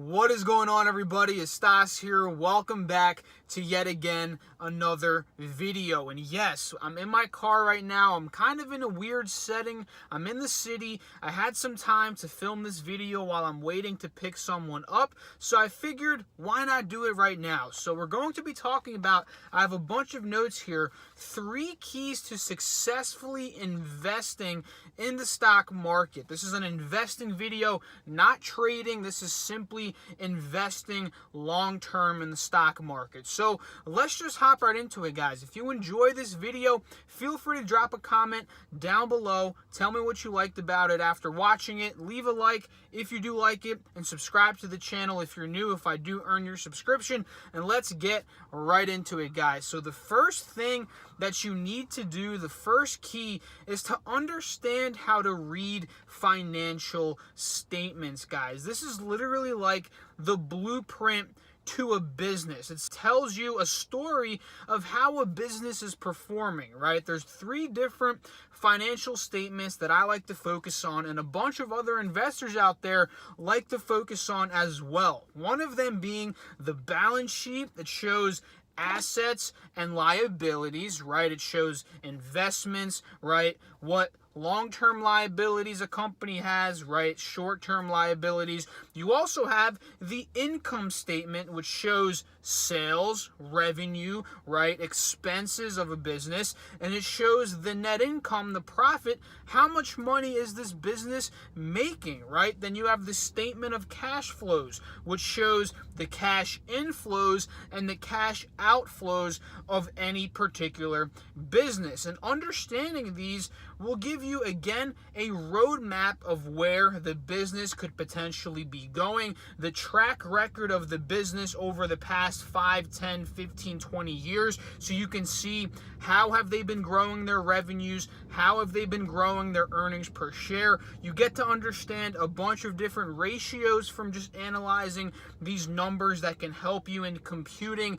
What is going on, everybody? It's Stas here. Welcome back to yet again another video. And yes, I'm in my car right now. I'm kind of in a weird setting. I'm in the city. I had some time to film this video while I'm waiting to pick someone up. So I figured, why not do it right now? So we're going to be talking about, I have a bunch of notes here, 3 keys to successfully investing in the stock market. This is an investing video, not trading. This is simply investing long-term in the stock market. So let's just hop right into it, guys. If you enjoy this video, feel free to drop a comment down below. Tell me what you liked about it after watching it. Leave a like if you do like it, and subscribe to the channel if you're new, if I do earn your subscription. And let's get right into it, guys. So the first thing that you need to do, the first key, is to understand how to read financial statements, guys. This is literally like the blueprint to a business. It tells you a story of how a business is performing, right? There's 3 different financial statements that I like to focus on, and a bunch of other investors out there like to focus on as well. One of them being the balance sheet that shows assets and liabilities, right? It shows investments, right? What long-term liabilities a company has, right? Short-term liabilities. You also have the income statement, which shows sales, revenue, right? Expenses of a business, and it shows the net income, the profit. How much money is this business making, right? Then you have the statement of cash flows, which shows the cash inflows and the cash outflows of any particular business. And understanding these will give you, again, a roadmap of where the business could potentially be going, the track record of the business over the past 5, 10, 15, 20 years, so you can see how have they been growing their revenues, how have they been growing their earnings per share. You get to understand a bunch of different ratios from just analyzing these numbers that can help you in computing,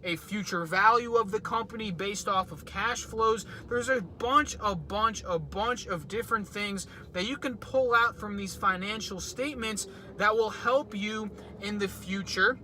a future value of the company based off of cash flows. There's a bunch of different things that you can pull out from these financial statements that will help you in the future,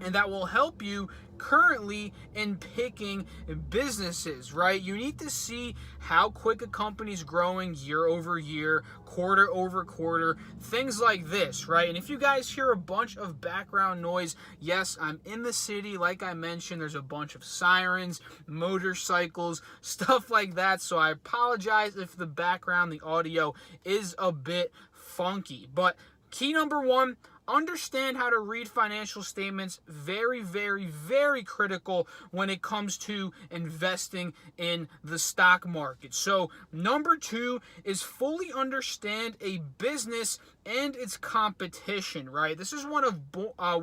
and that will help you currently in picking businesses, right? You need to see how quick a company's growing year over year, quarter over quarter, things like this, right? And if you guys hear a bunch of background noise, yes, I'm in the city. Like I mentioned, there's a bunch of sirens, motorcycles, stuff like that. So I apologize if the background, the audio is a bit funky. But key number 1, understand how to read financial statements. Very, very, very critical when it comes to investing in the stock market. So number 2 is fully understand a business and its competition, right? This is one of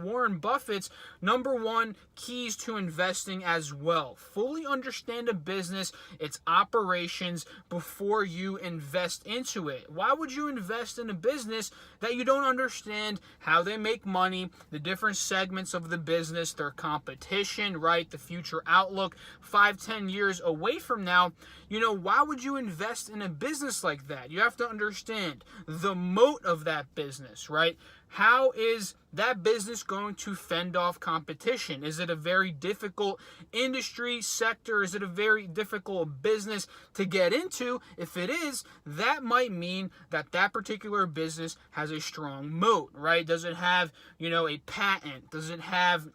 Warren Buffett's number 1 keys to investing as well. Fully understand a business, its operations, before you invest into it. Why would you invest in a business that you don't understand how they make money, the different segments of the business, their competition, right? The future outlook 5, 10 years away from now. Why would you invest in a business like that? You have to understand the moat of that business, right? How is that business going to fend off competition? Is it a very difficult industry sector? Is it a very difficult business to get into? If it is, that might mean that that particular business has a strong moat, right? Does it have, a patent? Does it have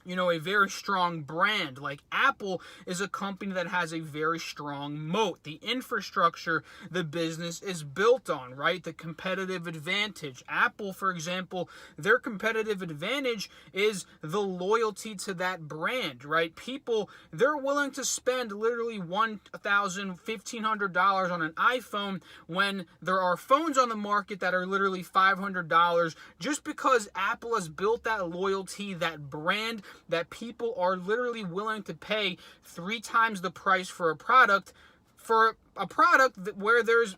a very strong brand? Like Apple is a company that has a very strong moat. The infrastructure the business is built on, right? The competitive advantage. Apple, for example, their competitive advantage is the loyalty to that brand, right? People, they're willing to spend literally $1,000, $1,500 on an iPhone when there are phones on the market that are literally $500, just because Apple has built that loyalty, that brand, that people are literally willing to pay 3 times the price for a product where there's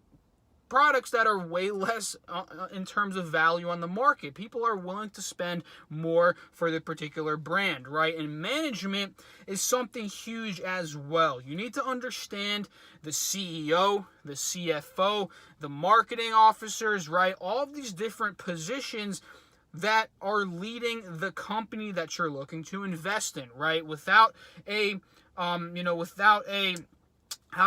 products that are way less in terms of value on the market. People are willing to spend more for the particular brand, right? And management is something huge as well. You need to understand the CEO, the CFO, the marketing officers, right? All of these different positions that are leading the company that you're looking to invest in, right? Without a, how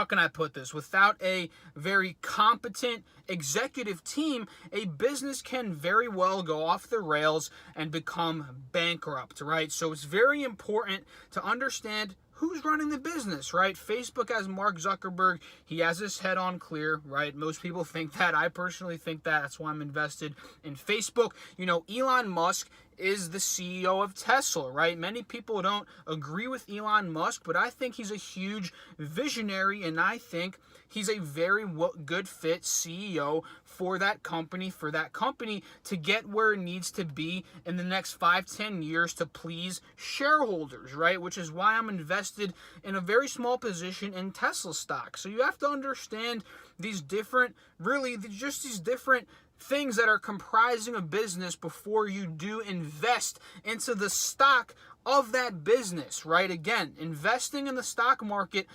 can I put this? Without a very competent executive team, a business can very well go off the rails and become bankrupt, right? So it's very important to understand who's running the business, right? Facebook has Mark Zuckerberg. He has his head on clear, right? Most people think that. I personally think that. That's why I'm invested in Facebook. Elon Musk is the CEO of Tesla, right? Many people don't agree with Elon Musk, but I think he's a huge visionary, and I think he's a very good fit CEO for that company to get where it needs to be in the next 5-10 years to please shareholders, right? Which is why I'm invested in a very small position in Tesla stock. So you have to understand these different things that are comprising a business before you do invest into the stock of that business, right? Again, investing in the stock market,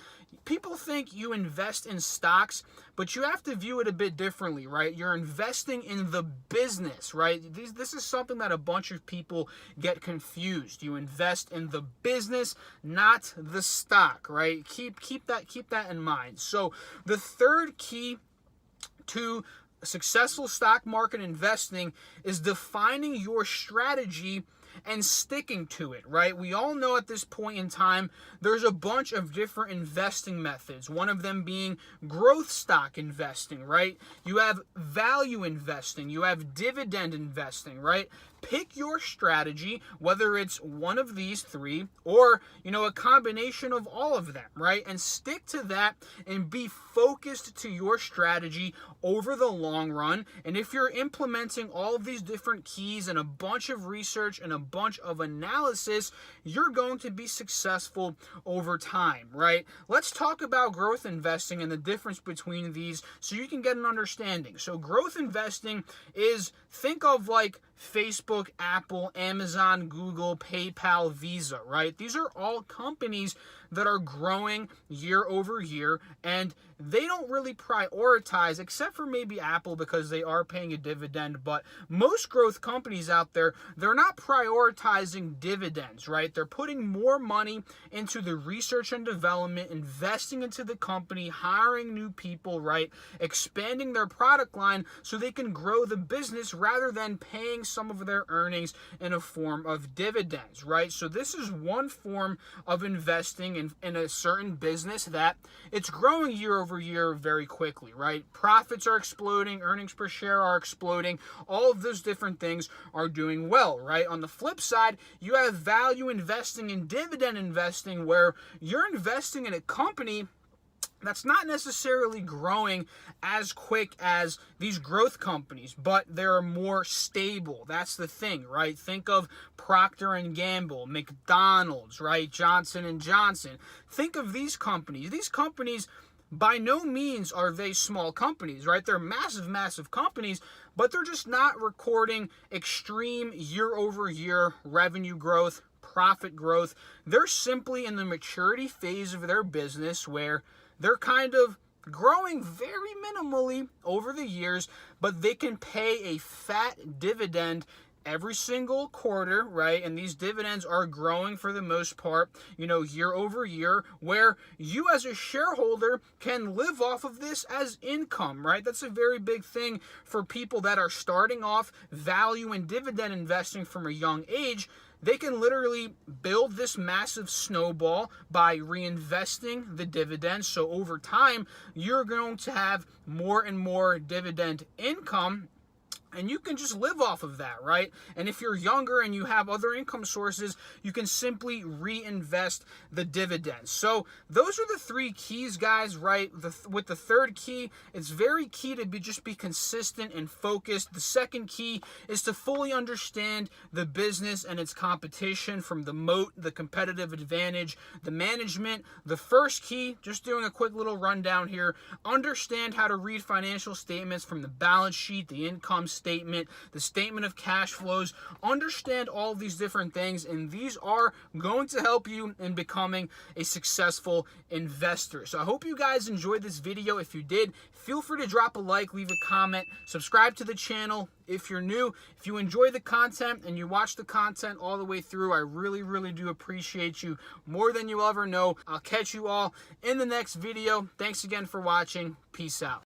people think you invest in stocks, but you have to view it a bit differently, right? You're investing in the business, right? This is something that a bunch of people get confused. You invest in the business, not the stock, right? Keep that in mind. So the third key to successful stock market investing is defining your strategy and sticking to it, right? We all know at this point in time, there's a bunch of different investing methods. One of them being growth stock investing, right? You have value investing, you have dividend investing, right? Pick your strategy, whether it's one of these three or, a combination of all of them, right? And stick to that and be focused to your strategy over the long run. And if you're implementing all of these different keys and a bunch of research and a bunch of analysis, you're going to be successful over time, right? Let's talk about growth investing and the difference between these so you can get an understanding. So growth investing is, think of like Facebook, Apple, Amazon, Google, PayPal, Visa, right? These are all companies that are growing year over year, and they don't really prioritize, except for maybe Apple because they are paying a dividend, but most growth companies out there, they're not prioritizing dividends, right? They're putting more money into the research and development, investing into the company, hiring new people, right? Expanding their product line so they can grow the business rather than paying some of their earnings in a form of dividends, right? So this is one form of investing in a certain business that it's growing year over year very quickly, right? Profits are exploding, earnings per share are exploding, all of those different things are doing well, right? On the flip side, you have value investing and dividend investing where you're investing in a company that's not necessarily growing as quick as these growth companies, but they're more stable. That's the thing, right? Think of Procter & Gamble, McDonald's, right? Johnson & Johnson. Think of these companies. These companies, by no means are they small companies, right? They're massive, massive companies, but they're just not recording extreme year-over-year revenue growth, profit growth. They're simply in the maturity phase of their business where they're kind of growing very minimally over the years, but they can pay a fat dividend every single quarter, right? And these dividends are growing for the most part, year over year, where you as a shareholder can live off of this as income, right? That's a very big thing for people that are starting off value and dividend investing from a young age. They can literally build this massive snowball by reinvesting the dividends. So over time, you're going to have more and more dividend income, and you can just live off of that, right? And if you're younger and you have other income sources, you can simply reinvest the dividends. So those are the three keys, guys, right? With the third key, it's very key to be consistent and focused. The second key is to fully understand the business and its competition, from the moat, the competitive advantage, the management. The first key, just doing a quick little rundown here, understand how to read financial statements from the balance sheet, the income statement, statement, the statement of cash flows. Understand all of these different things, and these are going to help you in becoming a successful investor. So I hope you guys enjoyed this video. If you did, feel free to drop a like, leave a comment, subscribe to the channel if you're new. If you enjoy the content and you watch the content all the way through, I really do appreciate you more than you ever know. I'll catch you all in the next video. Thanks again for watching. Peace out.